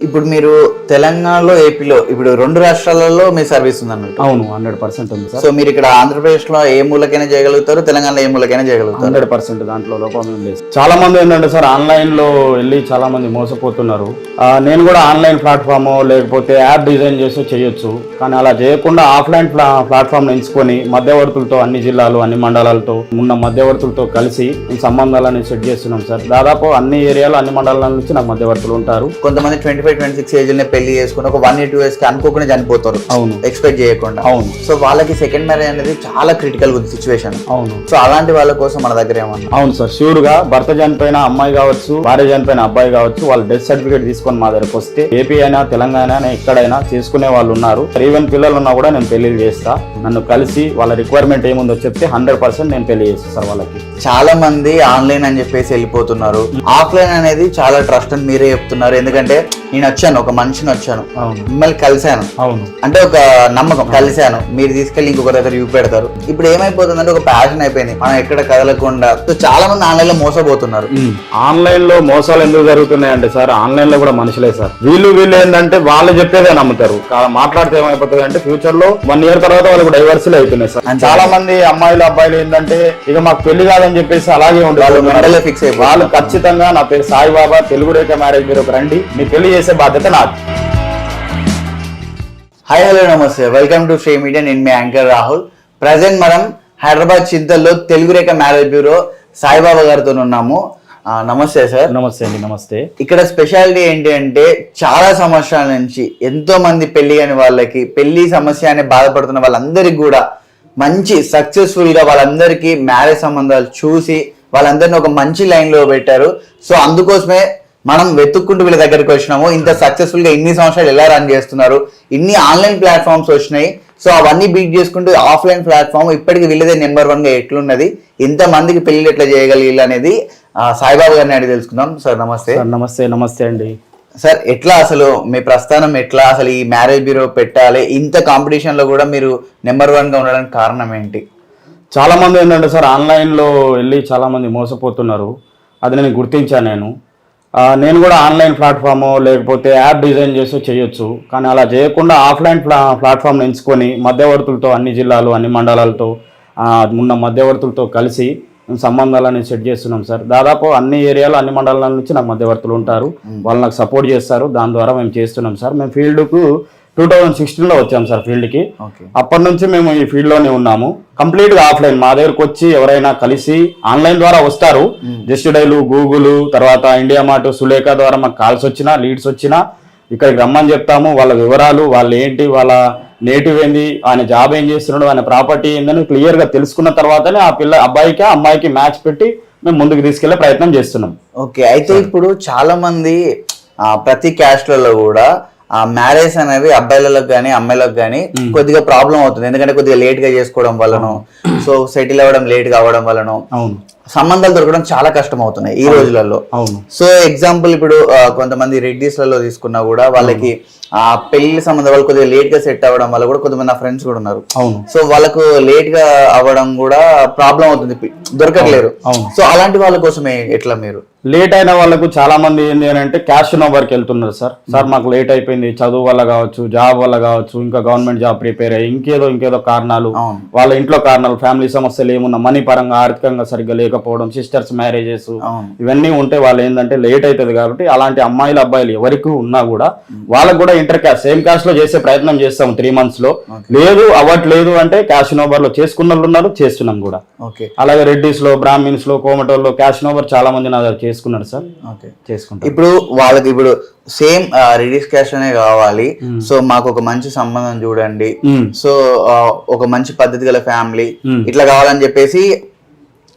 ఇప్పుడు మీరు తెలంగాణలో ఏపీలో ఇప్పుడు రెండు రాష్ట్రాలలో మీ సర్వీస్ ఉంది అన్నట్టు. అవును 100% ఉంది సార్. సో మీరు ఇక్కడ ఆంధ్రప్రదేశ్ లో ఏ మూలకైనా చేయగలుగుతారు, తెలంగాణలో ఏ మూలకైనా చేయగలుగుతారు. 100% దాంట్లో లోపం ఏం లేదు. చాలా మంది ఏంటంటే సార్ ఆన్లైన్ లో వెళ్ళి చాలా మంది మోసపోతున్నారు. నేను కూడా ఆన్లైన్ ప్లాట్ఫామ్ లేకపోతే యాప్ డిజైన్ చేసి చేయొచ్చు, కానీ అలా చేయకుండా ఆఫ్లైన్ ప్లాట్ఫామ్ ఎంచుకొని మధ్యవర్తులతో అన్ని జిల్లాలు అన్ని మండలాలతో ఉన్న మధ్యవర్తులతో కలిసి సంబంధాలను సెట్ చేస్తున్నాం సార్. దాదాపు అన్ని ఏరియాలో అన్ని మండలాల నుంచి నాకు మధ్యవర్తులు ఉంటారు. కొంతమంది 25-26 ఏజ్ పెళ్లి చేసుకుని ఒక 1 year 2 years కి అనుకోకుండా చనిపోతారు. అవును, ఎక్స్పెక్ట్ చేయకుండా. అవును. సో వాళ్ళకి సెకండ్ మ్యారేజ్ అనేది చాలా క్రిటికల్ ఉంది సిచ్యువేషన్. అవును. సో అలాంటి వాళ్ళ కోసం మన దగ్గర ఏమన్నా? అవును సార్, ష్యూర్ గా భర్త చనిపోయిన అమ్మాయి కావచ్చు, భార్య చనిపోయిన అబ్బాయి కావచ్చు, వాళ్ళు డెత్ సర్టిఫికేట్ తీసుకొని మా దగ్గరకు వస్తే ఏపీ అయినా తెలంగాణ అయినా ఎక్కడైనా చేసుకునే వాళ్ళు ఉన్నారు. ఈవెన్ పిల్లలు ఉన్నా కూడా నేను పెళ్లి చేస్తా. నన్ను కలిసి వాళ్ళ రిక్వైర్మెంట్ ఏముందో చెప్తే 100% నేను పెళ్లి చేస్తాను సార్ వాళ్ళకి. చాలా మంది ఆన్లైన్ అని చెప్పేసి వెళ్ళిపోతున్నారు. ఆఫ్లైన్ అనేది చాలా ట్రస్ట్ అని మీరే చెప్తున్నారు. ఎందుకంటే నేను వచ్చాను, ఒక మనిషిని వచ్చాను, మిమ్మల్ని కలిశాను, అవును అంటే ఒక నమ్మకం, కలిశాను, మీరు తీసుకెళ్ళి ఇంకొక దగ్గర చూపెడతారు. ఇప్పుడు ఏమైపోతుందంటే ఒక ప్యాషన్ అయిపోయింది, మనం ఎక్కడ కదలకుండా. సో చాలా మంది ఆన్లైన్ లో మోసపోతున్నారు. ఆన్లైన్ లో మోసాలు ఎందుకు జరుగుతున్నాయి అంటే సార్, ఆన్లైన్ లో కూడా మనుషులే సార్. వీళ్ళు ఏంటంటే వాళ్ళు చెప్పేదే నమ్ముతారు. మాట్లాడితే ఏమైపోతుంది అంటే ఫ్యూచర్ లో 1 year తర్వాత వాళ్ళకి డైవర్సీలు అవుతున్నాయి సార్. చాలా మంది అమ్మాయిలు అబ్బాయిలు ఏంటంటే ఇక మాకు పెళ్లి కాదని చెప్పేసి అలాగే ఉండాలి, ఫిక్స్ అయిపోయి వాళ్ళు ఖచ్చితంగా నా పేరు సాయిబాబా, తెలుగు రేఖ మ్యారేజ్ మీరు ఒక రండి, మీ పెళ్లి చేసే బాధ్యత నాది. హాయ్ హలో నమస్తే, వెల్కమ్ టు శ్రీ మీడియా. నేను మీ యాంకర్ రాహుల్. ప్రజెంట్ మనం హైదరాబాద్ చింతల్లో తెలుగు రేఖ మ్యారేజ్ బ్యూరో సాయిబాబా గారితో ఉన్నాము. నమస్తే సార్. నమస్తే అండి. నమస్తే. ఇక్కడ స్పెషాలిటీ ఏంటి అంటే చాలా సంవత్సరాల నుంచి ఎంతో మంది పెళ్లి కాని వాళ్ళకి, పెళ్లి సమస్య అని బాధపడుతున్న వాళ్ళందరికీ కూడా మంచి సక్సెస్ఫుల్ గా వాళ్ళందరికీ మ్యారేజ్ సంబంధాలు చూసి వాళ్ళందరినీ ఒక మంచి లైన్ లో పెట్టారు. సో అందుకోసమే మనం వెతుక్కుంటూ వీళ్ళ దగ్గరికి వచ్చినాము. ఇంత సక్సెస్ఫుల్ గా ఇన్ని సంవత్సరాలు ఎలా రన్ చేస్తున్నారు, ఇన్ని ఆన్లైన్ ప్లాట్ఫామ్స్ వచ్చినాయి. సో అవన్నీ బీట్ చేసుకుంటూ ఆఫ్లైన్ ప్లాట్ఫామ్ ఇప్పటికి వీళ్ళదే నెంబర్ 1 గా ఎట్లున్నది, ఇంత మందికి పెళ్లి ఎట్లా చేయగలిగి అనేది సాయిబాబా గారిని అడిగి తెలుసుకుందాం. సార్ నమస్తే. నమస్తే. నమస్తే అండి. సార్ ఎట్లా అసలు మీ ప్రస్థానం ఎట్లా, అసలు ఈ మ్యారేజ్ బ్యూరో పెట్టాలి, ఇంత కాంపిటీషన్ లో కూడా మీరు నెంబర్ 1 గా ఉండడానికి కారణం ఏంటి? చాలా మంది ఏంటంటే సార్ ఆన్లైన్ లో వెళ్ళి చాలా మంది మోసపోతున్నారు. అది నేను గుర్తించాను. నేను కూడా ఆన్లైన్ ప్లాట్ఫామ్ లేకపోతే యాప్ డిజైన్ చేసి చేయొచ్చు, కానీ అలా చేయకుండా ఆఫ్లైన్ ప్లాట్ఫామ్ ఎంచుకొని మధ్యవర్తులతో అన్ని జిల్లాలు అన్ని మండలాలతో ఉన్న మధ్యవర్తులతో కలిసి సంబంధాలను సెట్ చేస్తున్నాం సార్. దాదాపు అన్ని ఏరియాలో అన్ని మండలాల నుంచి నాకు మధ్యవర్తులు ఉంటారు. వాళ్ళు నాకు సపోర్ట్ చేస్తారు. దాని ద్వారా మేము చేస్తున్నాం సార్. మేము ఫీల్డ్కు 2016లో వచ్చాం సార్ ఫీల్డ్కి. అప్పటి నుంచి మేము ఈ ఫీల్డ్లోనే ఉన్నాము. కంప్లీట్ గా ఆఫ్లైన్. మా దగ్గరకు వచ్చి ఎవరైనా కలిసి ఆన్లైన్ ద్వారా వస్తారు. జస్ట్ డైలు, గూగుల్, తర్వాత ఇండియా మార్ట్, సులేఖ ద్వారా మాకు కాల్స్ వచ్చినా లీడ్స్ వచ్చినా ఇక్కడికి రమ్మని చెప్తాము. వాళ్ళ వివరాలు, వాళ్ళు ఏంటి, వాళ్ళ నేటివ్ ఏంది, ఆయన జాబ్ ఏం చేస్తున్నాడు, ఆయన ప్రాపర్టీ ఏందని క్లియర్ గా తెలుసుకున్న తర్వాతనే ఆ అబ్బాయికి అమ్మాయికి మ్యాచ్ పెట్టి మేము ముందుకు తీసుకెళ్లే ప్రయత్నం చేస్తున్నాం. ఓకే. అయితే ఇప్పుడు చాలా మంది ప్రతి క్యాస్ట్లలో కూడా మ్యారేజ్ అనేది అబ్బాయిలకు కానీ అమ్మాయిలకు కానీ కొద్దిగా ప్రాబ్లం అవుతుంది. ఎందుకంటే కొద్దిగా లేట్ గా చేసుకోవడం వల్లనో, సో సెటిల్ అవ్వడం లేట్ గా అవ్వడం వల్లనో సంబంధాలు దొరకడం చాలా కష్టం అవుతున్నాయి ఈ రోజులలో. సో ఎగ్జాంపుల్ ఇప్పుడు కొంతమంది రెడ్డిస్ లలో తీసుకున్నా కూడా వాళ్ళకి ఆ పెళ్లి సంబంధం వాళ్ళు కొద్దిగా లేట్ గా సెట్ అవ్వడం వల్ల కూడా కొంతమంది నా ఫ్రెండ్స్ కూడా ఉన్నారు. సో వాళ్ళకు లేట్ గా అవ్వడం కూడా ప్రాబ్లం అవుతుంది, దొరకట్లేరు. సో అలాంటి వాళ్ళ కోసమే ఎట్లా మీరు? లేట్ అయిన వాళ్ళకు చాలా మంది ఏంటి అని అంటే క్యాష్ ఓవర్కి వెళ్తున్నారు సార్. సార్ మాకు లేట్ అయిపోయింది, చదువు వల్ల కావచ్చు, జాబ్ వల్ల కావచ్చు, ఇంకా గవర్నమెంట్ జాబ్ ప్రిపేర్ అయ్యి ఇంకేదో కారణాలు, వాళ్ళ ఇంట్లో కారణాలు, ఫ్యామిలీ సమస్యలు ఏమున్నా, మనీ పరంగా ఆర్థికంగా సరిగ్గా లేకపోవడం, సిస్టర్స్ మ్యారేజెస్ ఇవన్నీ ఉంటే వాళ్ళు ఏంటంటే లేట్ అవుతుంది. కాబట్టి అలాంటి అమ్మాయిలు అబ్బాయిలు ఎవరికి ఉన్నా కూడా వాళ్ళకు కూడా ఇంటర్ క్యాస్ట్ సేమ్ క్యాస్ట్ లో చేసే ప్రయత్నం చేస్తాం 3 months లో. లేదు అవ్వట్లేదు అంటే క్యాష్ ఓవర్ లో చేసుకున్న వాళ్ళు ఉన్నారు, చేస్తున్నాం కూడా. అలాగే రెడ్డిస్ లో, బ్రాహ్మిన్స్ లో, కోమటోల్లో క్యాష్ ఓవర్ చాలా మంది నా దగ్గర చేసుకున్నారు సార్. చేసుకుంటారు. ఇప్పుడు వాళ్ళకి ఇప్పుడు సేమ్ రెడీస్ క్యాష్ అనే కావాలి, సో మాకు ఒక మంచి సంబంధం చూడండి, సో ఒక మంచి పద్ధతి గల ఫ్యామిలీ ఇట్లా కావాలని చెప్పేసి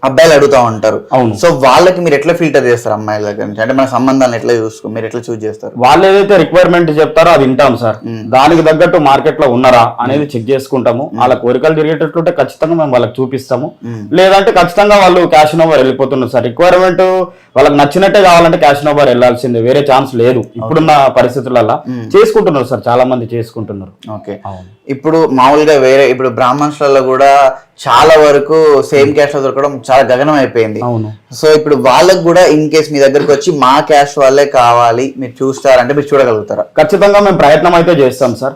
అబ్బాయిలు అడుగుతా ఉంటారు. సో వాళ్ళకి మీరు ఎట్లా ఫిల్టర్ చేస్తారు అమ్మాయిల దగ్గర నుంచి? అంటే మన సంబంధాలను ఎట్లా మీరు ఎట్లా చూస్ చేస్తారు? వాళ్ళు ఏదైతే రిక్వైర్మెంట్ చెప్తారో అది వింటాం సార్. దానికి తగ్గట్టు మార్కెట్ లో ఉన్నారా అనేది చెక్ చేసుకుంటాము. వాళ్ళ కోరికలు తిరిగేటట్లుంటే ఖచ్చితంగా మేము వాళ్ళకి చూపిస్తాము. లేదంటే ఖచ్చితంగా వాళ్ళు క్యాష్ ఓవర్ వెళ్ళిపోతున్నారు సార్. రిక్వైర్మెంట్ వాళ్ళకి నచ్చినట్టే కావాలంటే క్యాష్ ఓవర్ వెళ్ళాల్సిందే, వేరే ఛాన్స్ లేదు. ఇప్పుడున్న పరిస్థితులలో చేసుకుంటున్నారు సార్, చాలా మంది చేసుకుంటున్నారు. ఓకే. ఇప్పుడు మామూలుగా వేరే ఇప్పుడు బ్రాహ్మణ్స్లలో కూడా చాలా వరకు సేమ్ క్యాస్ట్ లో దొరకడం చాలా గగనం అయిపోయింది. అవును. సో ఇప్పుడు వాళ్ళకు కూడా ఇన్ కేస్ మీ దగ్గరకు వచ్చి మా క్యాస్ట్ వాళ్ళే కావాలి మీరు చూస్తారంటే మీరు చూడగలుగుతారా? ఖచ్చితంగా మేము ప్రయత్నం అయితే చేస్తాం సార్.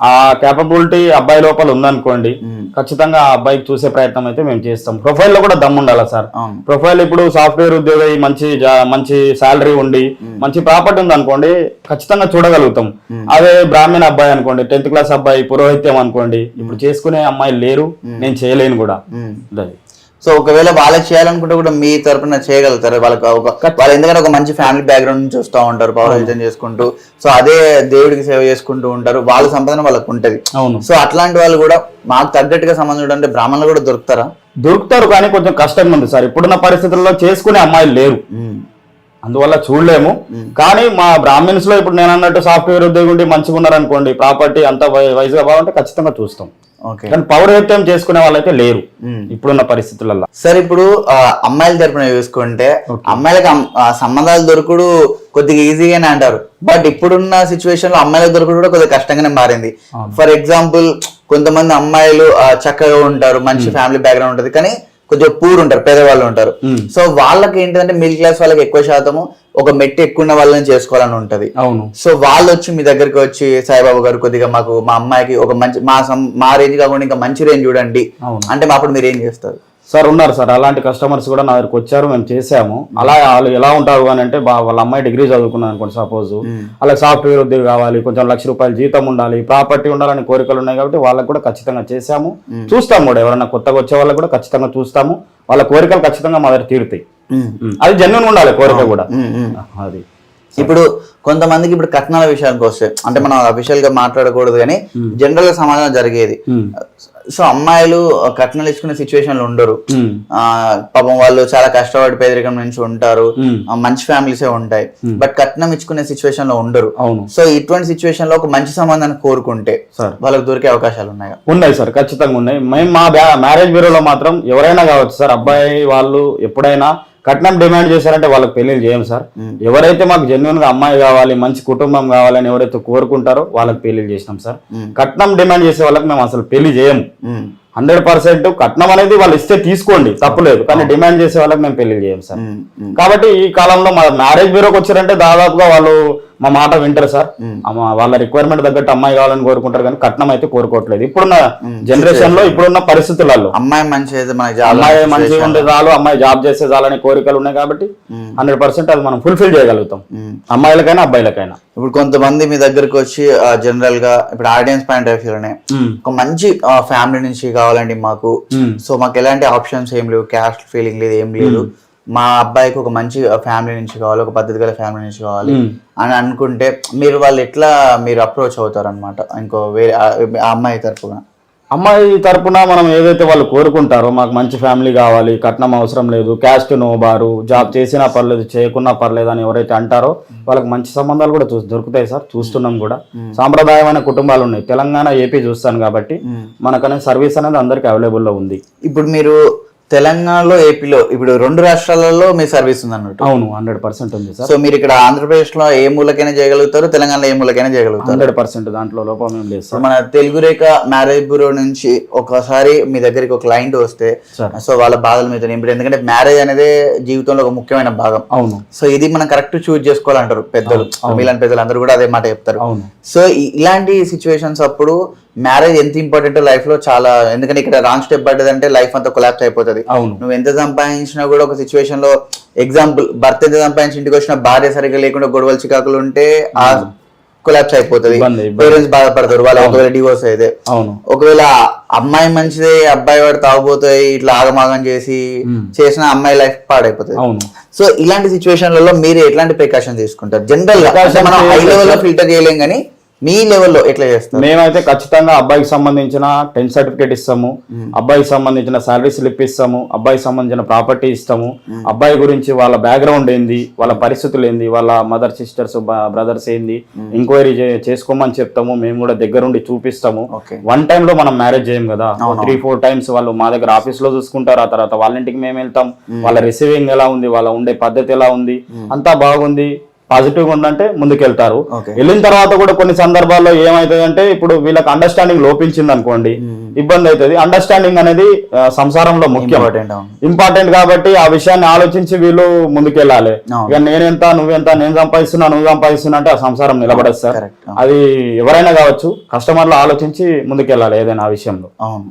ఆ కేపబిలిటీ అబ్బాయి లోపల ఉందనుకోండి, ఖచ్చితంగా ఆ అబ్బాయికి చూసే ప్రయత్నం అయితే మేము చేస్తాం. ప్రొఫైల్ లో కూడా దమ్ము ఉండాలి సార్. ప్రొఫైల్ ఇప్పుడు సాఫ్ట్వేర్ ఉద్యోగి, మంచి శాలరీ ఉండి మంచి ప్రాపర్టీ ఉంది అనుకోండి, ఖచ్చితంగా చూడగలుగుతాం. అదే బ్రాహ్మణ అబ్బాయి అనుకోండి, 10th క్లాస్ అబ్బాయి, పురోహిత్యం అనుకోండి, ఇప్పుడు చేసుకునే అమ్మాయిలు లేరు, నేను చేయలేను కూడా. సో ఒకవేళ వాళ్ళకి చేయాలనుకుంటే కూడా మీ తరపున చేయగలుగుతారు వాళ్ళు ఎందుకంటే ఒక మంచి ఫ్యామిలీ బ్యాక్గ్రౌండ్ నుంచి వస్తూ ఉంటారు, పౌరోహిత్యం చేసుకుంటూ, సో అదే దేవుడికి సేవ చేసుకుంటూ ఉంటారు, వాళ్ళ సంపాదన వాళ్ళకు ఉంటది. సో అట్లాంటి వాళ్ళు కూడా మాకు తగ్గట్టుగా సంబంధం అంటే బ్రాహ్మణులు కూడా దొరుకుతారు కానీ కొంచెం కష్టంగా ఉంది సార్. ఇప్పుడున్న పరిస్థితుల్లో చేసుకునే అమ్మాయిలు లేరు, అందువల్ల చూడలేము. కానీ మా బ్రాహ్మిన్స్ లో ఇప్పుడు నేను అన్నట్టు సాఫ్ట్వేర్ ఉద్యోగం ఉండి మంచిగా ఉన్నారనుకోండి, ప్రాపర్టీ అంతా వైజ్ గా బాగుంటే ఖచ్చితంగా చూస్తాం. కానీ పౌరహిత్యం చేసుకునే వాళ్ళైతే లేరు ఇప్పుడున్న పరిస్థితులలో. సరే, ఇప్పుడు అమ్మాయిల తరపున చూసుకుంటే అమ్మాయిలకు సంబంధాలు దొరుకుడు కొద్దిగా ఈజీగానే అంటారు, బట్ ఇప్పుడున్న సిచ్యువేషన్ లో అమ్మాయిలకు దొరుకుడు కూడా కొద్దిగా కష్టంగానే మారింది. ఫర్ ఎగ్జాంపుల్ కొంతమంది అమ్మాయిలు చక్కగా ఉంటారు, మంచి ఫ్యామిలీ బ్యాక్గ్రౌండ్ ఉంటుంది, కానీ కొద్దిగా పూర్ ఉంటారు, పేదవాళ్ళు ఉంటారు. సో వాళ్ళకి ఏంటంటే మిడిల్ క్లాస్ వాళ్ళకి ఎక్కువ శాతము ఒక మెట్టు ఎక్కువ ఉన్న వాళ్ళని చేసుకోవాలని ఉంటది. అవును. సో వాళ్ళు వచ్చి మీ దగ్గరికి వచ్చి సాయిబాబా గారు కొద్దిగా మాకు మా అమ్మాయికి ఒక మంచి మా రేంజ్ కాకుండా ఇంకా మంచి రేంజ్ చూడండి అంటే అప్పుడు మీరు ఏం చేస్తారు? సార్ ఉన్నారు సార్, అలాంటి కస్టమర్స్ కూడా నా దగ్గరకు వచ్చారు, మేము చేసాము. అలా వాళ్ళు ఎలా ఉంటారు అని అంటే, వాళ్ళ అమ్మాయి డిగ్రీ చదువుకున్నాను అనుకోండి సపోజ్, అలా సాఫ్ట్వేర్ ఉద్యోగం కావాలి, కొంచెం ₹1,00,000 జీతం ఉండాలి, ప్రాపర్టీ ఉండాలని కోరికలు ఉన్నాయి కాబట్టి వాళ్ళకి కూడా ఖచ్చితంగా చేసాము. చూస్తాము కూడా, ఎవరైనా కొత్తగా వచ్చే వాళ్ళకి కూడా ఖచ్చితంగా చూస్తాము. వాళ్ళ కోరికలు ఖచ్చితంగా మా దగ్గర తీరుతాయి. అది జెన్యూన్ ఉండాలి కోరిక కూడా. అది ఇప్పుడు కొంతమందికి ఇప్పుడు కట్నాల విషయానికి వస్తే, అంటే మనం అఫీషియల్ గా మాట్లాడకూడదు కానీ జనరల్ గా సమాజంలో జరిగేది, సో అమ్మాయిలు కట్నాలు ఇచ్చుకునే సిచ్యువేషన్లు ఉండరు, పాపం వాళ్ళు చాలా కష్టపడి పేదరికం నుంచి ఉంటారు, మంచి ఫ్యామిలీసే ఉంటాయి, బట్ కట్నం ఇచ్చుకునే సిచ్యువేషన్ లో ఉండరు. సో ఇటువంటి సిచ్యువేషన్ లో ఒక మంచి సంబంధాన్ని కోరుకుంటే వాళ్ళకి దొరికే అవకాశాలు ఉన్నాయి సార్, ఖచ్చితంగా ఉన్నాయి. మేము మా మ్యారేజ్ బ్యూరోలో మాత్రం ఎవరైనా కావచ్చు సార్, అబ్బాయి వాళ్ళు ఎప్పుడైనా కట్నం డిమాండ్ చేశారంటే వాళ్ళకి పెళ్లిళ్ళు చేయం సార్. ఎవరైతే మాకు జెన్యున్ గా అమ్మాయి కావాలి, మంచి కుటుంబం కావాలని ఎవరైతే కోరుకుంటారో వాళ్ళకి పెళ్లిళ్ళు చేసినాం సార్. కట్నం డిమాండ్ చేసే వాళ్ళకి మేము అసలు పెళ్లి చేయము. 100% కట్నం అనేది వాళ్ళు ఇస్తే తీసుకోండి, తప్పులేదు, కానీ డిమాండ్ చేసే వాళ్ళకి మేము పెళ్లి చేయం సార్. కాబట్టి ఈ కాలంలో మా మ్యారేజ్ బ్యూరోకి వచ్చారంటే దాదాపుగా వాళ్ళు మా మాట వింటారు సార్. వాళ్ళ రిక్వైర్మెంట్ తగ్గట్టు అమ్మాయి కావాలని కోరుకుంటారు, కానీ కట్నం అయితే కోరుకోవట్లేదు ఇప్పుడున్న జనరేషన్ లో, ఇప్పుడున్న పరిస్థితులలో. అమ్మాయి మంచిగా ఉండే చాలు, అమ్మాయి జాబ్ చేసే చాలని కోరికలు ఉన్నాయి కాబట్టి 100% అది మనం ఫుల్ఫిల్ చేయగలుగుతాం, అమ్మాయిలకైనా అబ్బాయిలకైనా. ఇప్పుడు కొంతమంది మీ దగ్గరకు వచ్చి జనరల్ గా ఇప్పుడు ఆడియన్స్ పాయింట్ ఆఫ్ వ్యూలోనే ఒక మంచి ఫ్యామిలీ నుంచి కావాలండి మాకు, సో మాకు ఎలాంటి ఆప్షన్స్ ఏం లేవు, క్యాస్ట్ ఫీలింగ్ లేదు, ఏం లేదు, మా అబ్బాయికి ఒక మంచి ఫ్యామిలీ నుంచి కావాలి, ఒక పద్ధతి గల ఫ్యామిలీ నుంచి కావాలి అని అనుకుంటే వాళ్ళు ఎట్లా మీరు అప్రోచ్ అవుతారు అనమాట? ఇంకో వేరే అమ్మాయి తరపున మనం ఏదైతే వాళ్ళు కోరుకుంటారో, మాకు మంచి ఫ్యామిలీ కావాలి, కట్నం అవసరం లేదు, క్యాస్ట్ నో బారు, జాబ్ చేసినా పర్లేదు, చేయకున్నా పర్లేదు అని ఎవరైతే అంటారో వాళ్ళకి మంచి సంబంధాలు కూడా దొరుకుతాయి సార్. చూస్తున్నాం కూడా, సాంప్రదాయమైన కుటుంబాలు ఉన్నాయి. తెలంగాణ, ఏపీ చూస్తాను కాబట్టి మనకనే సర్వీస్ అనేది అందరికి అవైలబుల్లో ఉంది. ఇప్పుడు మీరు తెలంగాణలో, ఏపీలో ఇప్పుడు 2 రాష్ట్రాలలో మీ సర్వీస్ ఉంది అన్నట్టు? అవును, 100% ఉంది సార్. సో మీరు ఇక్కడ ఆంధ్రప్రదేశ్ లో ఏ మూలకైనా చేయగలుగుతారు, తెలంగాణలో ఏ మూలకైనా చేయగలుగుతారు? 100% దాంట్లో లోపం ఏం లేదు సార్. మన తెలుగు రేఖ మ్యారేజ్ బ్యూరో నుంచి ఒకసారి మీ దగ్గరికి ఒక క్లయింట్ వస్తే, సో వాళ్ళ బాధల మీద ఇప్పుడు, ఎందుకంటే మ్యారేజ్ అనేది జీవితంలో ఒక ముఖ్యమైన భాగం. అవును. సో ఇది మనం కరెక్ట్ చూజ్ చేసుకోవాలంటారు పెద్దలు, మీలాంటి పెద్దలు అందరూ కూడా అదే మాట చెప్తారు. సో ఇలాంటి సిచ్యువేషన్స్ అప్పుడు మ్యారేజ్ ఎంత ఇంపార్టెంట్ లైఫ్ లో చాలా, ఎందుకంటే ఇక్కడ రాంగ్ స్టెప్ పడ్డదంటే లైఫ్ అంతా కొలాప్స్ అయిపోతుంది. నువ్వు ఎంత సంపాదించినా కూడా ఒక సిచ్యువేషన్ లో, ఎగ్జాంపుల్ భర్త ఎంత సంపాదించి ఇంటికి వచ్చిన భార్య సరిగ్గా లేకుండా గొడవలు చికాకులు ఉంటే ఆ కొలాప్స్ అయిపోతుంది, పేరెంట్స్ బాధపడతారు. వాళ్ళ ఒకవేళ డివోర్స్ అయితే, ఒకవేళ అమ్మాయి మంచిదే, అబ్బాయి వాడు తాగుపోతాయి, ఇట్లా ఆగమాగం చేసిన అమ్మాయి లైఫ్ పాడైపోతుంది. సో ఇలాంటి సిచ్యువేషన్లలో మీరు ఎట్లాంటి ప్రికాషన్ తీసుకుంటారు? జనరల్ గా మనం హై లెవెల్ లో ఫిల్టర్ చేయలేం, కానీ మీ లెవెల్లో ఎట్లా చేస్తారు? మేమైతే ఖచ్చితంగా అబ్బాయికి సంబంధించిన 10th సర్టిఫికేట్ ఇస్తాము, అబ్బాయికి సంబంధించిన శాలరీ స్లిప్ ఇస్తాము, అబ్బాయికి సంబంధించిన ప్రాపర్టీ ఇస్తాము, అబ్బాయి గురించి వాళ్ళ బ్యాక్గ్రౌండ్ ఏంది, వాళ్ళ పరిస్థితులు ఏంది, వాళ్ళ మదర్ సిస్టర్స్ బ్రదర్స్ ఏంది ఎంక్వైరీ చేసుకోమని చెప్తాము. మేము కూడా దగ్గరుండి చూపిస్తాము. 1 time లో మనం మ్యారేజ్ చేయం కదా, 3-4 times వాళ్ళు మా దగ్గర ఆఫీస్ లో చూసుకుంటారు. ఆ తర్వాత వాళ్ళ ఇంటికి మేము వెళ్తాం, వాళ్ళ రిసీవింగ్ ఎలా ఉంది, వాళ్ళ ఉండే పద్ధతి ఎలా ఉంది, అంతా బాగుంది, పాజిటివ్ ఉందంటే ముందుకెళ్తారు. Okay. వెళ్ళిన తర్వాత కూడా కొన్ని సందర్భాల్లో ఏమైతుందంటే ఇప్పుడు వీళ్ళకి అండర్స్టాండింగ్ లోపించింది అనుకోండి, ఇబ్బంది అవుతుంది. అండర్స్టాండింగ్ అనేది సంసారంలో ముఖ్యం, ఇంపార్టెంట్. కాబట్టి ఆ విషయాన్ని ఆలోచించి వీళ్ళు ముందుకెళ్ళాలి. ఇక నేనెంత నువ్వెంత, నేను సంపాదిస్తున్నా నువ్వు సంపాదిస్తున్నా అంటే ఆ సంసారం నిలబడదు సార్. అది ఎవరైనా కావచ్చు, కస్టమర్లు ఆలోచించి ముందుకెళ్ళాలి ఏదైనా ఆ విషయంలో. అవును.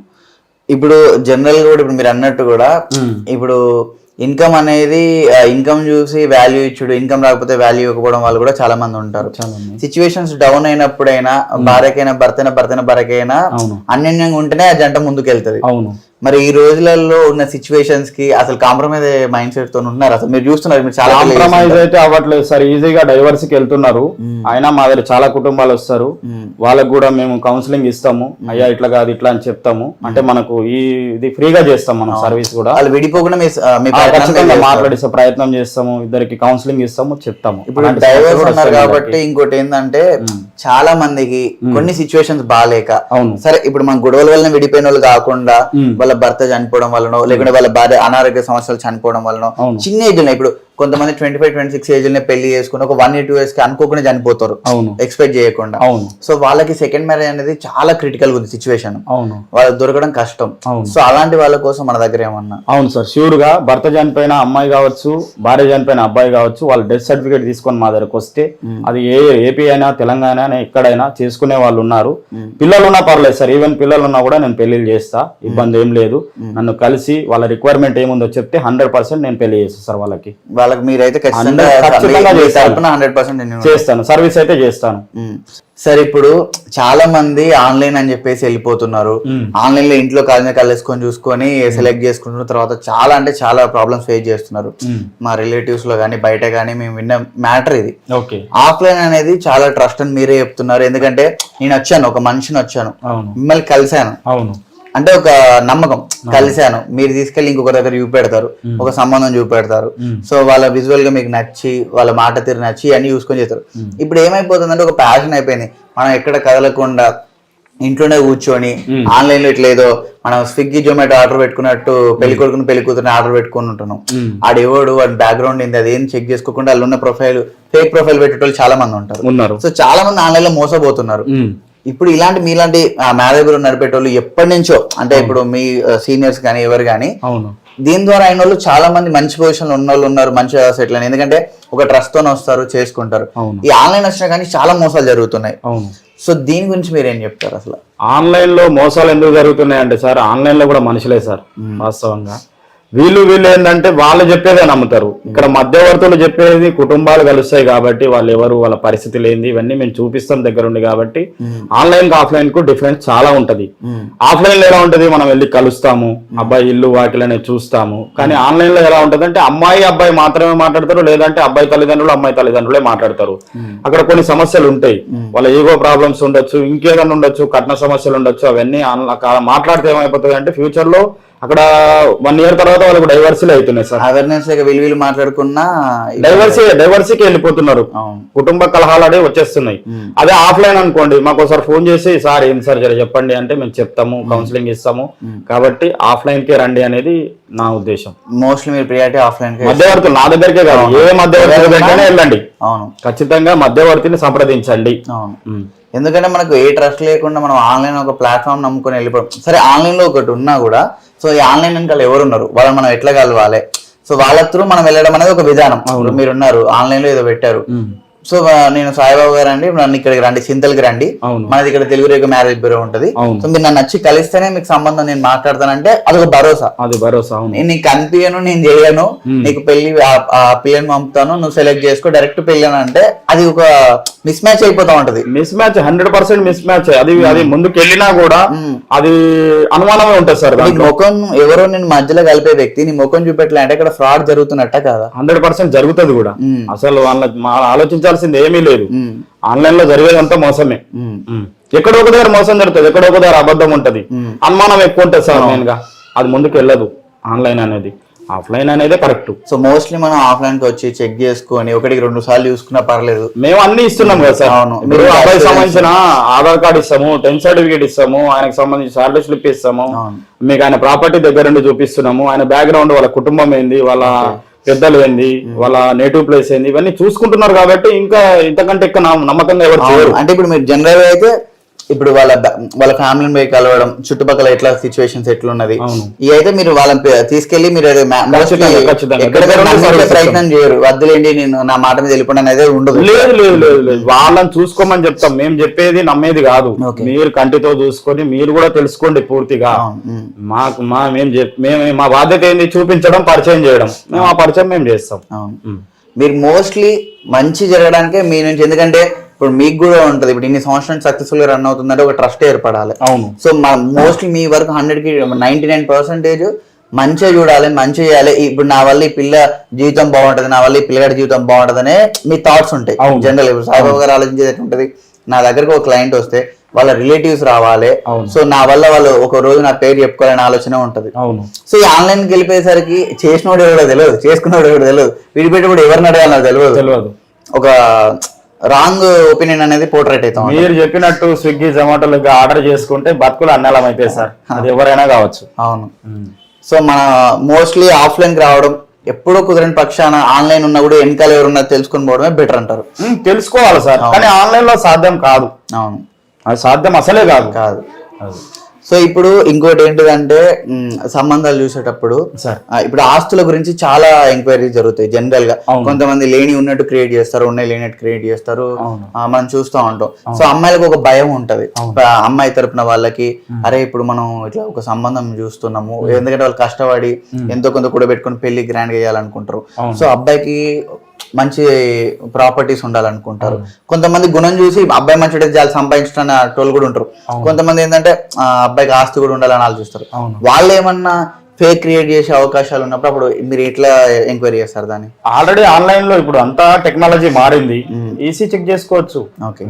ఇప్పుడు జనరల్ గా కూడా ఇప్పుడు మీరు అన్నట్టు కూడా ఇప్పుడు ఇన్కమ్ అనేది ఇన్కమ్ చూసి వాల్యూ ఇచ్చుడు, ఇన్కమ్ రాకపోతే వాల్యూ ఇవ్వకపోవడం వాళ్ళు కూడా చాలా మంది ఉంటారు. సిచ్యువేషన్స్ డౌన్ అయినప్పుడైనా భార్యకైనా భర్తైనా భార్యకైనా అన్యోన్యంగా ఉంటేనే ఆ జంట ముందుకు వెళ్తుంది. అవును. మరి ఈ రోజులలో ఉన్న సిచ్యువేషన్స్ కి అసలు కాంప్రమైజ్ మైండ్ సెట్ తో ఉన్నారు? అసలు మీరు చూస్తున్నారు, మీరు చాలా కాంప్రమైజ్ అయితే అవ్వట్లేదు సార్. ఈజీగా డైవర్స్ కి వెళ్తున్నారు. అయినా మా దగ్గర చాలా కుటుంబాలు వస్తారు, వాళ్ళకు కూడా మేము కౌన్సిలింగ్ ఇస్తాము. అయ్యా ఇట్లా కాదు ఇట్లా అని చెప్తాము. అంటే మనకు ఇది ఫ్రీగా చేస్తాం మనం సర్వీస్ కూడా. వాళ్ళు విడిపోకుండా మాట్లాడిస్తే ప్రయత్నం చేస్తాము, ఇద్దరికి కౌన్సిలింగ్ ఇస్తాము, చెప్తాము. ఇప్పుడు డైవర్స్ ఉన్నారు కాబట్టి ఇంకోటి ఏంటంటే చాలా మందికి కొన్ని సిచ్యువేషన్స్ బాగాలేక, సరే ఇప్పుడు మన గొడవల వల్ల విడిపోయిన వాళ్ళు కాకుండా వాళ్ళ భర్త చనిపోవడం వలనో లేకుంటే వాళ్ళ భార్య అనారోగ్య సమస్యలు చనిపోవడం వలనో చిన్న ఏజ్ లో, ఇప్పుడు కొంతమంది 25-26 ఏజ్ లోనే పెళ్లి చేసుకుని ఒక 1 year 2 years కి అనుకోకుండా చనిపోతారు, ఎక్స్పెక్ట్ చేయకుండా. సో వాళ్ళకి సెకండ్ మ్యారేజ్ అనేది చాలా క్రిటికల్ ఉంది సిచ్యువేషన్, వాళ్ళకి దొరకడం కష్టం. సో అలాంటి వాళ్ళ కోసం మన దగ్గర ఏమన్నా? అవును సార్, ష్యూర్ గా భర్త చనిపోయిన అమ్మాయి కావచ్చు, భార్య చనిపోయిన అబ్బాయి కావచ్చు, వాళ్ళ డెత్ సర్టిఫికేట్ తీసుకొని మా దగ్గరకు వస్తే అది ఏపీ అయినా తెలంగాణ అయినా ఎక్కడైనా చేసుకునే వాళ్ళు ఉన్నారు. పిల్లలు ఉన్నా పర్లేదు సార్, ఈవెన్ పిల్లలు ఉన్నా కూడా నేను పెళ్లిళ్ళు చేస్తా, ఇబ్బంది ఏం లేదు. నన్ను కలిసి వాళ్ళ రిక్వైర్మెంట్ ఏముందో చెప్తే 100% నేను పెళ్లి చేస్తాను సార్ వాళ్ళకి. మీరైతే చేస్తాను, సర్వీస్ అయితే చేస్తాను. సరే, ఇప్పుడు చాలా మంది ఆన్లైన్ అని చెప్పేసి వెళ్ళిపోతున్నారు. ఆన్లైన్ లో ఇంట్లో కాలేజ్ కలిసుకొని చూసుకొని సెలెక్ట్ చేసుకుంటున్న తర్వాత చాలా అంటే చాలా ప్రాబ్లమ్స్ ఫేస్ చేస్తున్నారు. మా రిలేటివ్స్ లో గానీ బయట గానీ మేము విన్న మ్యాటర్ ఇది. ఆఫ్లైన్ అనేది చాలా ట్రస్ట్ అని మీరే చెప్తున్నారు. ఎందుకంటే నేను వచ్చాను, ఒక మనిషిని వచ్చాను, మిమ్మల్ని కలిశాను, అంటే ఒక నమ్మకం, కలిశాను, మీరు తీసుకెళ్లి ఇంకొక దగ్గర చూపెడతారు, ఒక సంబంధం చూపెడతారు. సో వాళ్ళ విజువల్ గా మీకు నచ్చి, వాళ్ళ మాట తీరు నచ్చి అన్ని చూసుకొని చేస్తారు. ఇప్పుడు ఏమైపోతుందంటే ఒక ప్యాషన్ అయిపోయింది. మనం ఎక్కడ కదలకుండా ఇంట్లోనే కూర్చొని ఆన్లైన్ లో ఇట్లేదో మనం స్విగ్గీ జొమాటో ఆర్డర్ పెట్టుకున్నట్టు పెళ్లి కొడుకుని పెళ్లి కూతురుని ఆర్డర్ పెట్టుకుని ఉంటున్నాం. ఆడెవడు వాడి బ్యాక్గ్రౌండ్ ఏంది అది ఏం చెక్ చేసుకోకుండా వాళ్ళు ఉన్న ప్రొఫైల్ ఫేక్ ప్రొఫైల్ పెట్టేటోళ్ళు చాలా మంది ఉంటారు. సో చాలా మంది ఆన్లైన్ లో మోసపోతున్నారు. ఇప్పుడు ఇలాంటి మీలాంటి మ్యారేజ్ నడిపేటోళ్ళు ఎప్పటి నుంచో, అంటే ఇప్పుడు మీ సీనియర్స్ కానీ ఎవరు కానీ దీని ద్వారా అయిన వాళ్ళు చాలా మంది మంచి పొజిషన్ ఉన్న వాళ్ళు ఉన్నారు, మంచిగా సెటిల్ అని. ఎందుకంటే ఒక ట్రస్ట్ తోనే వస్తారు, చేసుకుంటారు. ఈ ఆన్లైన్ వచ్చినా కానీ చాలా మోసాలు జరుగుతున్నాయి. సో దీని గురించి మీరు ఏం చెప్తారు? అసలు ఆన్లైన్ లో మోసాలు ఎందుకు జరుగుతున్నాయి అంటే సార్, ఆన్లైన్ లో కూడా మనుషులే సార్ వాస్తవంగా. వీళ్ళు ఏంటంటే వాళ్ళు చెప్పేదే నమ్ముతారు. ఇక్కడ మధ్యవర్తులు చెప్పేది కుటుంబాలు కలుస్తాయి కాబట్టి వాళ్ళు ఎవరు, వాళ్ళ పరిస్థితి లేనిది ఇవన్నీ మేము చూపిస్తాం దగ్గరుండి. కాబట్టి ఆన్లైన్ కి ఆఫ్లైన్ కు డిఫరెన్స్ చాలా ఉంటది. ఆఫ్లైన్ లో ఎలా ఉంటది, మనం వెళ్ళి కలుస్తాము, అబ్బాయి ఇల్లు వాకిలనే చూస్తాము. కానీ ఆన్లైన్ లో ఎలా ఉంటది అంటే అమ్మాయి అబ్బాయి మాత్రమే మాట్లాడతారు, లేదంటే అబ్బాయి తల్లిదండ్రులు అమ్మాయి తల్లిదండ్రులే మాట్లాడతారు. అక్కడ కొన్ని సమస్యలు ఉంటాయి, వాళ్ళ ఈగో ప్రాబ్లమ్స్ ఉండొచ్చు, ఇంకేదైనా ఉండొచ్చు, కట్న సమస్యలు ఉండొచ్చు. అవన్నీ మాట్లాడితే ఏమైపోతుంది అంటే ఫ్యూచర్ లో అక్కడ 1 year తర్వాత వాళ్ళకి డైవర్సీలు అవుతున్నాయి సార్. అవేర్నెస్ వీళ్ళు మాట్లాడుకున్నా డైవర్సీకి వెళ్ళిపోతున్నారు, కుటుంబ కలహాలు అనేవి వచ్చేస్తున్నాయి. అదే ఆఫ్లైన్ అనుకోండి, మాకు ఒకసారి ఫోన్ చేసి సార్ ఏం సార్ జర చెప్పండి అంటే మేము చెప్తాము, కౌన్సిలింగ్ ఇస్తాము. కాబట్టి ఆఫ్లైన్ కే రండి అనేది నా ఉద్దేశం. మోస్ట్లీ మీరు ప్రియారిటీ ఆఫ్లైన్. మధ్యవర్తులు నా దగ్గరికే కాదు, ఏ మధ్యవర్తి దగ్గరనే వెళ్ళండి. అవును, ఖచ్చితంగా మధ్యవర్తిని సంప్రదించండి. అవును, ఎందుకంటే మనకు ఏ ట్రస్ట్ లేకుండా మనం ఆన్లైన్ ఒక ప్లాట్ఫామ్ నమ్ముకొని వెళ్ళిపోవడం. సరే, ఆన్లైన్ లో ఒకటి ఉన్నా కూడా సో ఈ ఆన్లైన్ వెనకాల ఎవరున్నారు, వాళ్ళని మనం ఎట్లా కలవాలి, సో వాళ్ళ త్రూ మనం వెళ్ళడం అనేది ఒక విధానం. మీరున్నారు ఆన్లైన్ లో ఏదో పెట్టారు, సో నేను సాయిబాబు గారు అండి, నన్ను ఇక్కడికి రండి, చింతలకి రండి, మనది ఇక్కడ తెలుగు రేఖ మ్యారేజ్ బ్యూరో ఉంటది, సో మీరు నన్ను వచ్చి కలిస్తేనే మీకు సంబంధం నేను మాట్లాడతానంటే అదొక భరోసా. అది భరోసా. నేను నీకు కనిపించను, నేను చేయను, నీకు పెళ్లి పిల్లని పంపుతాను, నువ్వు సెలెక్ట్ చేసుకో, డైరెక్ట్ పెళ్లి అంటే అది ఒక మిస్ మ్యాచ్ అయిపోతా ఉంటది. Miss match, 100% miss match. అది ముందుకు వెళ్ళినా కూడా అది అనుమానమే ఉంటుంది సార్. ముఖం ఎవరో నేను మధ్యలో కలిపే వ్యక్తి నీ ముఖం చూపెట్టలే అంటే ఇక్కడ ఫ్రాడ్ జరుగుతున్నట్ట కదా? 100% జరుగుతుంది కూడా. అసలు వాళ్ళ ఆలోచించాల్సింది ఏమీ లేదు. ఆన్లైన్ లో జరిగేదంతా మోసమే. ఎక్కడో ఒక దగ్గర మోసం జరుగుతుంది, ఎక్కడో ఒక దగ్గర అబద్ధం ఉంటది, అనుమానం ఎక్కువ ఉంటుంది సార్. మెయిన్ గా అది ముందుకు వెళ్ళదు ఆన్లైన్ అనేది. ఆఫ్లైన్ అనేది కరెక్ట్. సో మోస్ట్లీ మనం ఆఫ్లైన్ కి వచ్చి చెక్ చేసుకొని 1-2 సార్లు చూసుకున్నా పర్లేదు. మేము అన్ని ఇస్తున్నాం కదా సార్. మీరు అబ్బాయికి సంబంధించిన ఆధార్ కార్డు ఇస్తాము, 10th సర్టిఫికేట్ ఇస్తాము, ఆయనకు సంబంధించిన శాలరీ స్లిప్ ఇస్తాము, మీకు ఆయన ప్రాపర్టీ దగ్గర నుండి చూపిస్తున్నాము, ఆయన బ్యాక్గ్రౌండ్, వాళ్ళ కుటుంబం ఏంది, వాళ్ళ పెద్దలు ఏంది, వాళ్ళ నేటివ్ ప్లేస్ ఏంది, ఇవన్నీ చూసుకుంటున్నారు కాబట్టి ఇంకా ఇంతకంటే ఎక్కువ నమ్మకంగా ఎవరు చేయరు. అంటే ఇప్పుడు మీరు జనరల్ గా అయితే ఇప్పుడు వాళ్ళ ఫ్యామిలీని పోయి కలవడం, చుట్టుపక్కల ఎట్లా సిచ్యువేషన్స్ ఎట్లున్నది, ఇవి అయితే మీరు వాళ్ళని తీసుకెళ్లి మీరు ప్రయత్నం చేయరు. వద్దులేండి నేను నా మాట మీద వెళ్ళిపోవడం అనేది ఉండదు. లేదు లేదు లేదు లేదు, వాళ్ళని చూసుకోమని చెప్తాం. మేము చెప్పేది నమ్మేది కాదు. మీరు కంటితో చూసుకొని మీరు కూడా తెలుసుకోండి పూర్తిగా. మాకు మా బాధ్యత ఏంది, చూపించడం, పరిచయం చేయడం. మేము ఆ పరిచయం మేము చేస్తాం. మీరు మోస్ట్లీ మంచి జరగడానికే మీ నుంచి, ఎందుకంటే ఇప్పుడు మీకు కూడా ఉంటది, ఇప్పుడు ఇన్ని సంవత్సరాలు సక్సెస్ఫుల్ గా రన్ అవుతుందంటే ఒక ట్రస్ట్ ఏర్పడాలి. అవును. సో మోస్ట్లీ మీ వరకు 100కి 99% మంచిగా చూడాలి, మంచిగా చేయాలి. ఇప్పుడు నా వల్ల ఈ పిల్ల జీవితం బాగుంటది, నా వల్ల ఈ పిల్లగాడి జీవితం బాగుంటదనే మీ థాట్స్ ఉంటాయి జనరల్. ఇప్పుడు సాయిబాబా గారు ఆలోచించేది ఎట్లుంటది, నా దగ్గరకు ఒక క్లయింట్ వస్తే వాళ్ళ రిలేటివ్స్ రావాలి, సో నా వల్ల వాళ్ళు ఒక రోజు నా పేరు చెప్పుకోవాలని ఆలోచన ఉంటది. సో ఈ ఆన్లైన్ కి వెళ్ళిపోయేసరికి చేసినోడు ఎవడో తెలియదు, చేసుకున్నోడు ఎవడో తెలియదు, విడిపెట్టి ఎవరిని అడగాలి నాకు తెలియదు. ఒక రాంగ్ ఒపీనియన్ అనేది పోర్ట్రేట్ అవుతాం. మీరు చెప్పినట్టు స్విగ్గీ జొమాటోలో ఆర్డర్ చేసుకుంటే బతుకులు అన్నలం అయితే సార్, అది ఎవరైనా కావచ్చు. అవును. సో మన మోస్ట్లీ ఆఫ్లైన్ కి రావడం, ఎప్పుడో కుదరని పక్షాన ఆన్లైన్ ఉన్నా కూడా వెనకాల ఎవరున్నా తెలుసుకుని పోవడమే బెటర్ అంటారు. తెలుసుకోవాలి సార్, కానీ ఆన్లైన్ లో సాధ్యం కాదు. అవును, అది సాధ్యం అసలే కాదు. సో ఇప్పుడు ఇంకోటి ఏంటిదంటే సంబంధాలు చూసేటప్పుడు ఇప్పుడు ఆస్తుల గురించి చాలా ఎంక్వైరీ జరుగుతాయి జనరల్ గా. కొంతమంది లేని ఉన్నట్టు క్రియేట్ చేస్తారు, ఉన్నాయి లేనట్టు క్రియేట్ చేస్తారు, మనం చూస్తూ ఉంటాం. సో అమ్మాయిలకు ఒక భయం ఉంటది, అమ్మాయి తరపున వాళ్ళకి, అరే ఇప్పుడు మనం ఇట్లా ఒక సంబంధం చూస్తున్నాము, ఎందుకంటే వాళ్ళు కష్టపడి ఎంతో కొంత కూడా పెట్టుకుని పెళ్లి గ్రాండ్ గా చేయాలనుకుంటారు. సో అబ్బాయికి మంచి ప్రాపర్టీస్ ఉండాలనుకుంటారు. కొంతమంది గుణం చూసి అబ్బాయి మంచి చాలా సంపాదించడం టోల్ కూడా ఉంటారు. కొంతమంది ఏంటంటే అబ్బాయికి ఆస్తి కూడా ఉండాలని ఆలోచిస్తారు. వాళ్ళు ఏమన్నా ఫేక్ క్రియేట్ చేసే అవకాశాలు ఉన్నప్పుడు అప్పుడు మీరు ఎట్లా ఎంక్వైరీ చేస్తారు దాన్ని? ఆల్రెడీ ఆన్లైన్ లో ఇప్పుడు అంతా టెక్నాలజీ మారింది, ఈసీ చెక్ చేసుకోవచ్చు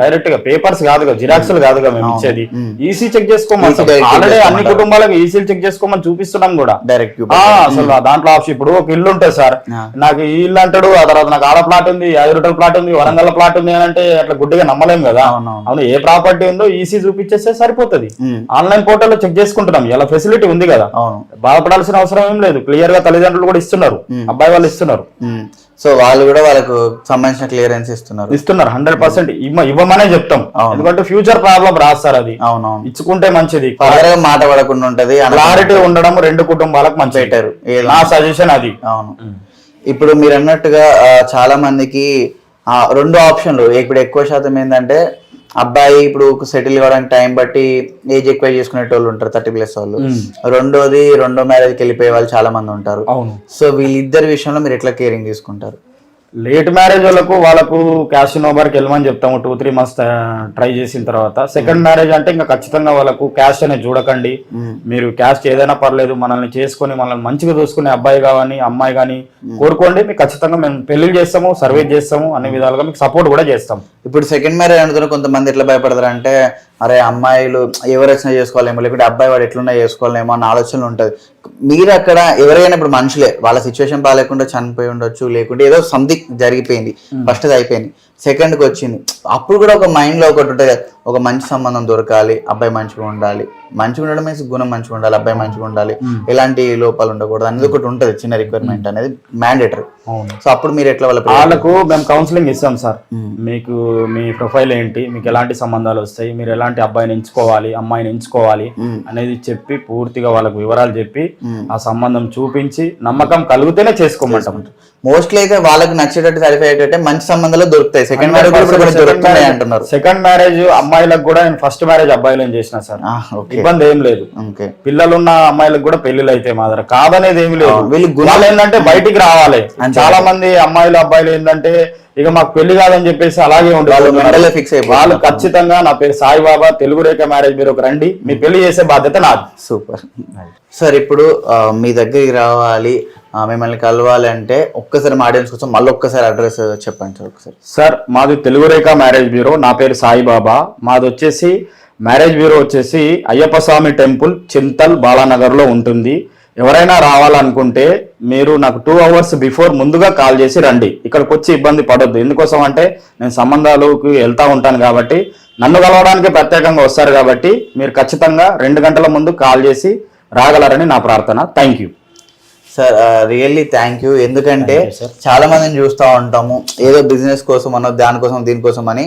డైరెక్ట్ గా, పేపర్స్ కాదుగా, జిరాక్స్లు కాదుగా మేము ఇచ్చేది, ఈసీ చెక్ చేసుకోమని. ఆల్రెడీ అన్ని కుటుంబాలకు ఈసీలు చెక్ చేసుకోమని చూపిస్తున్నాం కూడా డైరెక్ట్. అసలు దాంట్లో ఆప్షన్, ఇప్పుడు ఒక ఇల్లు ఉంటుంది సార్, నాకు ఈ ఇల్లు అంటాడు, ఆ తర్వాత నాకు ఆడ ప్లాట్ ఉంది, 5 రూపాయల ప్లాట్ ఉంది, వరంగల్ ప్లాట్ ఉంది అని అంటే అట్లా గుడ్డిగా నమ్మలేం కదా. అవును, ఏ ప్రాపర్టీ ఉందో ఈసీ చూపించేస్తే సరిపోతుంది. ఆన్లైన్ పోర్టల్ లో చెక్ చేసుకుంటున్నాం, ఇలా ఫెసిలిటీ ఉంది కదా, బాధపడాల్సిన అవసరం ఏం లేదు. క్లియర్ గా తల్లిదండ్రులు కూడా ఇస్తున్నారు, అబ్బాయి వాళ్ళు ఇస్తున్నారు. సో వాళ్ళు కూడా వాళ్ళకు సంబంధించిన క్లియరెన్స్ ఇస్తున్నారు 100%. ఇవ్వమనే చెప్తాం, ఎందుకంటే ఫ్యూచర్ ప్రాబ్లం రాస్తారు. అది ఇచ్చుకుంటే మంచిది, మాట పడకుండా ఉంటది, క్లారిటీ ఉండడం 2 కుటుంబాలకు మంచి పెట్టారు. నా సజెషన్ అది. అవును. ఇప్పుడు మీరు అన్నట్టుగా చాలా మందికి 2 ఆప్షన్లు. ఇప్పుడు ఎక్కువ శాతం ఏంటంటే అబ్బాయి ఇప్పుడు సెటిల్ కావడానికి టైం బట్టి ఏజ్ ఎక్కువ చేసుకునే వాళ్ళు ఉంటారు, 30+ వాళ్ళు. రెండో మ్యారేజ్కి వెళ్ళిపోయే వాళ్ళు చాలా మంది ఉంటారు. సో వీళ్ళిద్దరి విషయంలో మీరు ఎట్లా కేరింగ్ తీసుకుంటారు? లేట్ మ్యారేజ్ వాళ్ళకు క్యాష్ ఓవర్కి వెళ్ళమని చెప్తాము 2-3 months ట్రై చేసిన తర్వాత. సెకండ్ మ్యారేజ్ అంటే ఇంకా ఖచ్చితంగా వాళ్ళకు క్యాష్ అనేది చూడకండి, మీరు క్యాష్ ఏదైనా పర్లేదు, మనల్ని చేసుకుని మనల్ని మంచిగా చూసుకునే అబ్బాయి కానీ అమ్మాయి కానీ కోరుకోండి, మీకు ఖచ్చితంగా మేము పెళ్లి చేస్తాము, సర్వీస్ చేస్తాము, అన్ని విధాలుగా మీకు సపోర్ట్ కూడా చేస్తాం. ఇప్పుడు సెకండ్ మ్యారేజ్ అనుకున్న కొంతమంది ఎట్లా భయపడతారు అంటే, అరే అమ్మాయిలు ఎవరు వచ్చినా చేసుకోవాలేమో, లేకుంటే అబ్బాయి వాడు ఎట్లున్నా చేసుకోవాలేమో అన్న ఆలోచనలు ఉంటుంది. మీరు అక్కడ ఎవరైనా ఇప్పుడు మనుషులే, వాళ్ళ సిచ్యువేషన్ బాగాలేకుండా చనిపోయి ఉండొచ్చు, లేకుంటే ఏదో సంథింగ్ జరిగిపోయింది, ఫస్ట్ అది అయిపోయింది, సెకండ్కి వచ్చింది, అప్పుడు కూడా ఒక మైండ్లో ఒకటి ఉంటుంది, ఒక మంచి సంబంధం దొరకాలి, అబ్బాయి మంచిగా ఉండాలి, మంచిగా ఉండడం మీన్స్ గుణం మంచిగా ఉండాలి, అబ్బాయి మంచిగా ఉండాలి, ఎలాంటి లోపాలు ఉండకూడదు అనేది ఒకటి ఉంటుంది, చిన్న రిక్వైర్మెంట్ అనేది మ్యాండేటరీ. సో అప్పుడు మీరు ఎట్లా వాళ్ళకు మేము కౌన్సిలింగ్ ఇస్తాం సార్, మీకు మీ ప్రొఫైల్ ఏంటి, మీకు ఎలాంటి సంబంధాలు వస్తాయి, మీరు ఎలాంటి అబ్బాయిని ఎంచుకోవాలి, అమ్మాయిని ఎంచుకోవాలి అనేది చెప్పి పూర్తిగా వాళ్ళకు వివరాలు చెప్పి ఆ సంబంధం చూపించి నమ్మకం కలిగితేనే చేసుకోమంటాం. మోస్ట్లీ అయితే వాళ్ళకి నచ్చేటట్టు సరిపోయే అయ్యేటట్టే మంచి సంబంధాలు దొరుకుతాయి. సెకండ్ మ్యారేజ్ అంటున్నారు. సెకండ్ మ్యారేజ్ అమ్మాయిలకు కూడా నేను ఫస్ట్ మ్యారేజ్ అబ్బాయిలను చేసిన సార్, ఇబ్బంది ఏం లేదు. పిల్లలున్న అమ్మాయిలకు కూడా పెళ్లిళ్ళు అయితే మా దగ్గర కాదనేది ఏమి లేదు. వాళ్ళు ఏంటంటే బయటికి రావాలి. చాలా మంది అమ్మాయిలు అబ్బాయిలు ఏంటంటే ఇక మాకు పెళ్లి కాదని చెప్పేసి అలాగే ఉండేవాళ్ళు, ఫిక్స్ అయిపోయి వాళ్ళు ఖచ్చితంగా నా పేరు సాయిబాబా, తెలుగు రేఖ మ్యారేజ్ బ్యూరోకి రండి, మీ పెళ్లి చేసే బాధ్యత నాది. Super sir. ఇప్పుడు మీ దగ్గరికి రావాలి, మిమ్మల్ని కలవాలి అంటే ఒక్కసారి మా ఆడియన్స్ కోసం మళ్ళీ ఒక్కసారి అడ్రస్ చెప్పండి సార్ ఒకసారి. సార్ మాది తెలుగు రేఖ మ్యారేజ్ బ్యూరో, నా పేరు సాయిబాబా. మాది వచ్చేసి మ్యారేజ్ బ్యూరో వచ్చేసి అయ్యప్ప స్వామి టెంపుల్, చింతల్, బాలానగర్ లో ఉంటుంది. ఎవరైనా రావాలనుకుంటే మీరు నాకు 2 hours బిఫోర్ ముందుగా కాల్ చేసి రండి. ఇక్కడికి వచ్చి ఇబ్బంది పడొద్దు. ఎందుకోసం అంటే నేను సంబంధాలకు వెళ్తా ఉంటాను కాబట్టి, నన్ను కలవడానికి ప్రత్యేకంగా వస్తారు కాబట్టి మీరు ఖచ్చితంగా 2 గంటల ముందు కాల్ చేసి రాగలరని నా ప్రార్థన. Thank you sir really thank you. ఎందుకంటే చాలా మందిని చూస్తూ ఉంటాము ఏదో బిజినెస్ కోసం అనో దానికోసం దీనికోసం అని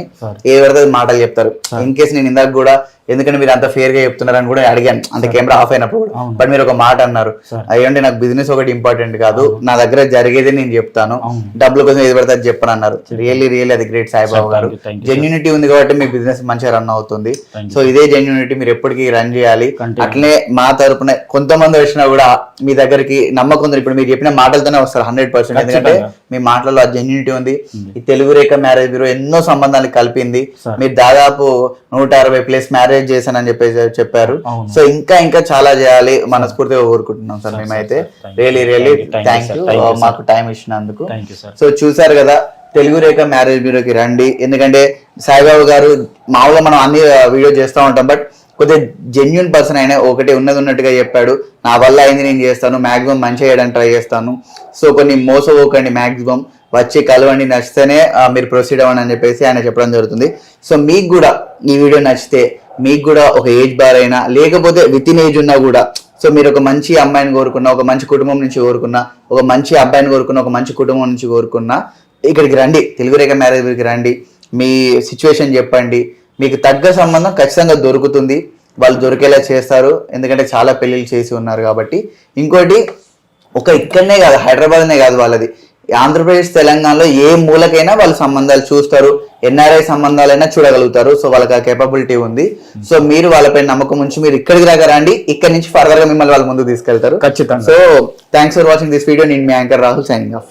ఏ పడితే మాటలు చెప్తారు. ఇన్ కేసు నేను ఇందాక కూడా ఎందుకంటే మీరు అంత ఫేర్ గా చెప్తున్నారని కూడా అడిగాను, అంటే కెమెరా ఆఫ్ అయినప్పుడు కూడా. బట్ మీరు ఒక మాట అన్నారు, అయ్యండి నాకు బిజినెస్ ఒకటి ఇంపార్టెంట్ కాదు, నా దగ్గర జరిగేది నేను చెప్తాను, డబ్బుల కోసం ఏది పడితే అది చెప్పను అన్నారు. రియల్లీ అది గ్రేట్ సాయిబాబు గారు. జెన్యూనిటీ ఉంది కాబట్టి మీ బిజినెస్ మంచిగా రన్ అవుతుంది. సో ఇదే జెన్యూనిటీ మీరు ఎప్పటికీ రన్ చేయాలి. అట్లనే మా తరపున కొంతమంది వచ్చినా కూడా మీ దగ్గరికి నమ్మకం ఉంది. ఇప్పుడు మీరు చెప్పిన మాటలతోనే వస్తారు 100%. ఎందుకంటే మీ మాటల్లో ఆ జెన్యూనిటీ ఉంది. ఈ తెలుగు రేఖ మ్యారేజ్ బ్యూరో ఎన్నో సంబంధాలు కలిపింది. మీరు దాదాపు 160+ మ్యారేజ్ చేశానని చెప్పారు. సో ఇంకా చాలా చేయాలి మనస్ఫూర్తిగా కోరుకుంటున్నాం సార్ మేమైతే. రియల్లీ థ్యాంక్ యూ మాకు టైం ఇచ్చినందుకు. సో చూసారు కదా, తెలుగు రేఖ మ్యారేజ్ బ్యూరోకి రండి. ఎందుకంటే సాయిబాబు గారు మామూలుగా మనం అన్ని వీడియో చేస్తూ ఉంటాం, బట్ కొద్దిగా జెన్యున్ పర్సన్ అయినా ఒకటి ఉన్నట్టుగా చెప్పాడు. నా వల్ల అయింది నేను చేస్తాను, మాక్సిమం మంచిగా చేయడానికి ట్రై చేస్తాను. సో కొన్ని మోసపోకండి, మాక్సిమం వచ్చి కలవండి, నచ్చితేనే మీరు ప్రొసీడ్ అవ్వండి అని చెప్పేసి ఆయన చెప్పడం జరుగుతుంది. సో మీకు కూడా ఈ వీడియో నచ్చితే, మీకు కూడా ఒక ఏజ్ బార్ అయినా లేకపోతే విత్ ఇన్ ఏజ్ ఉన్నా కూడా, సో మీరు ఒక మంచి అమ్మాయిని కోరుకున్నా, ఒక మంచి కుటుంబం నుంచి కోరుకున్నా, ఒక మంచి అబ్బాయిని కోరుకున్నా, ఒక మంచి కుటుంబం నుంచి కోరుకున్నా, ఇక్కడికి రండి, తెలుగు రేఖ మ్యారేజ్ బ్యూరోకి రండి. మీ సిచ్యువేషన్ చెప్పండి, మీకు తగ్గ సంబంధం ఖచ్చితంగా దొరుకుతుంది. వాళ్ళు దొరికేలా చేస్తారు, ఎందుకంటే చాలా పెళ్ళిళ్ళు చేసి ఉన్నారు కాబట్టి. ఇంకోటి ఇక్కడనే కాదు, హైదరాబాద్నే కాదు, వాళ్ళది ఆంధ్రప్రదేశ్ తెలంగాణలో ఏ మూలకైనా వాళ్ళు సంబంధాలు చూస్తారు. NRI సంబంధాలైనా చూడగలుగుతారు. సో వాళ్ళకి ఆ కేపబిలిటీ ఉంది. సో మీరు వాళ్ళపై నమ్మకం ఉంచి మీరు ఇక్కడికి దాకా రండి. ఇక్కడ నుంచి ఫర్దర్ గా మిమ్మల్ని వాళ్ళ ముందుకు తీసుకెళ్తారు ఖచ్చితంగా. So thanks for watching this video. నేను మీ యాంకర్ రాహుల్, సైనింగ్ ఆఫ్.